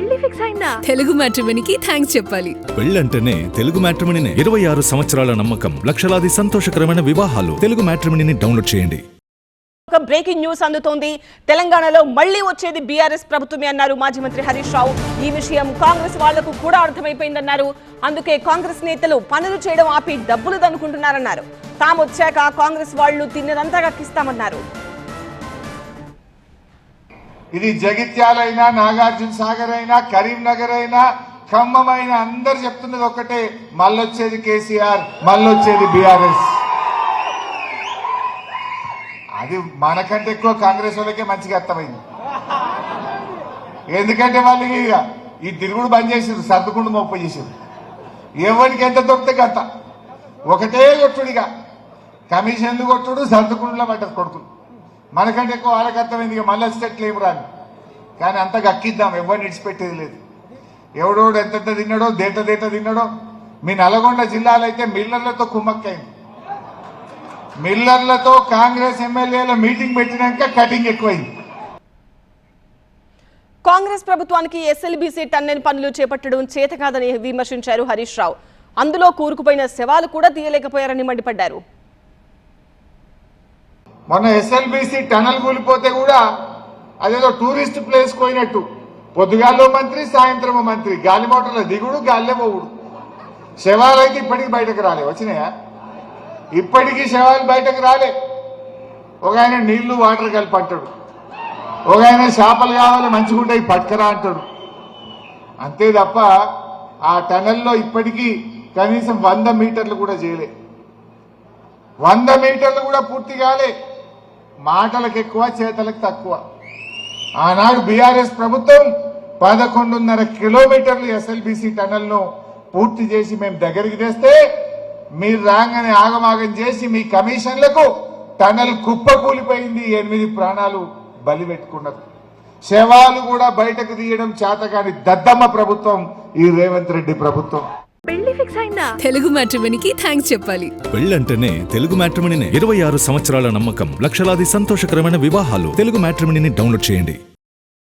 పెళ్లి ఫిక్స్ అయిందా? తెలుగు మ్యాట్రిమోనీకి థాంక్స్ చెప్పాలి. పెళ్ళంటేనే తెలుగు మ్యాట్రిమోనీనే. 26 సంవత్సరాల నమ్మకం, లక్షలాది సంతోషకరమైన వివాహాలు. తెలుగు మ్యాట్రిమోనీని డౌన్లోడ్ చేయండి. ఒక బ్రేకింగ్ న్యూస్ అందుతోంది. తెలంగాణలో మళ్లీ వచ్చేది బీఆర్ఎస్ ప్రభుత్వమే అన్నారు మాజీ మంత్రి హరీష్ రావు. ఈ విషయం కాంగ్రెస్ వాళ్లకు కూడా అర్థమైపోయిందన్నారు. అందుకే కాంగ్రెస్ నేతలు పనులు చేయడం ఆపి డబ్బులు దనుకుంటున్నారన్నారు. తాము వచ్చాక కాంగ్రెస్ వాళ్లు తిన్నదంతా కక్కిస్తామన్నారు. ఇది జగిత్యాల అయినా, నాగార్జున సాగర్ అయినా, కరీంనగర్ అయినా, ఖమ్మం అయినా అందరు చెప్తున్నది ఒకటే, మళ్ళొచ్చేది కేసీఆర్, మళ్ళొచ్చేది బీఆర్ఎస్. అది మనకంటే ఎక్కువ కాంగ్రెస్ వాళ్ళకే మంచిగా అర్థమైంది. ఎందుకంటే వాళ్ళు ఈ తిరుగుడు బంద్ చేసారు, సర్దుకుండు మొప్ప చేసారు. ఎవరికి ఎంత దొరికితే అంత ఒకటే కొట్టుడిగా కమిషన్లు కొట్టుడు, సర్దుకుండులో పడ్డారు కొడుకులు. మనకంటే ఎక్కువ వాళ్ళకి అర్థమైంది. మళ్ళీ వచ్చేటట్లు ఏమి రాని, కానీ అంత గక్కిద్దాం, ఎవరిని విడిచిపెట్టేది లేదు. ఎవడోడు ఎంతెంత తిన్నాడో, దేట తిన్నాడో. మీ నల్గొండ జిల్లాలో అయితే మిల్లర్లతో కుమ్మక్కైంది. మిల్లర్లతో కాంగ్రెస్ ఎమ్మెల్యేల మీటింగ్ పెట్టినాక కటింగ్ ఎక్కువైంది. కాంగ్రెస్ ప్రభుత్వానికి ఎస్ఎల్బీసీ టన్నెల్ పనులు చేపట్టడం చేతకాదని విమర్శించారు హరీష్ రావు. అందులో కూరుకుపోయిన శవాలు కూడా తీయలేకపోయారని మండిపడ్డారు. మొన్న ఎస్ఎల్బీసీ టనల్ కూలిపోతే కూడా అదేదో టూరిస్ట్ ప్లేస్ పోయినట్టు, పొద్దుగాల్లో మంత్రి, సాయంత్రం మంత్రి, గాలి మోటార్ల దిగుడు, గాలిలో పోవుడు. శవాలు అయితే ఇప్పటికి బయటకు రాలే. వచ్చినాయా? ఇప్పటికీ శవాలు బయటకు రాలే. ఒక ఆయన నీళ్లు వాటర్ కలిపి అంటాడు, ఒక ఆయన చేపలు కావాలి మంచిగుంటాయి పట్టుకరా అంటాడు. అంతే తప్ప ఆ టనల్లో ఇప్పటికీ కనీసం 100 మీటర్లు కూడా చేయలే. 100 మీటర్లు కూడా పూర్తి కాలే. మాటలకు ఎక్కువ, చేతలకు తక్కువ. ఆనాడు బీఆర్ఎస్ ప్రభుత్వం 11.5 కిలోమీటర్లు ఎస్ఎల్బీసీ టనల్ను పూర్తి చేసి మేము దగ్గరికి తెస్తే మీరు రాగానే ఆగమాగం చేసి మీ కమిషన్లకు టనల్ కుప్ప కూలిపోయింది. 8 ప్రాణాలు బలి పెట్టుకున్నారు. శవాలు కూడా బయటకు తీయడం చేతకాని దద్దమ్మ ప్రభుత్వం ఈ రేవంత్ రెడ్డి ప్రభుత్వం. పెళ్లి ఫిక్స్ అయిందా? తెలుగు మ్యాట్రిమోనీకి థాంక్స్ చెప్పాలి. పెళ్ళంటేనే తెలుగు మ్యాట్రిమోనీనే. 26 సంవత్సరాల నమ్మకం, లక్షలాది సంతోషకరమైన వివాహాలు. తెలుగు మ్యాట్రిమోనీని డౌన్లోడ్ చేయండి.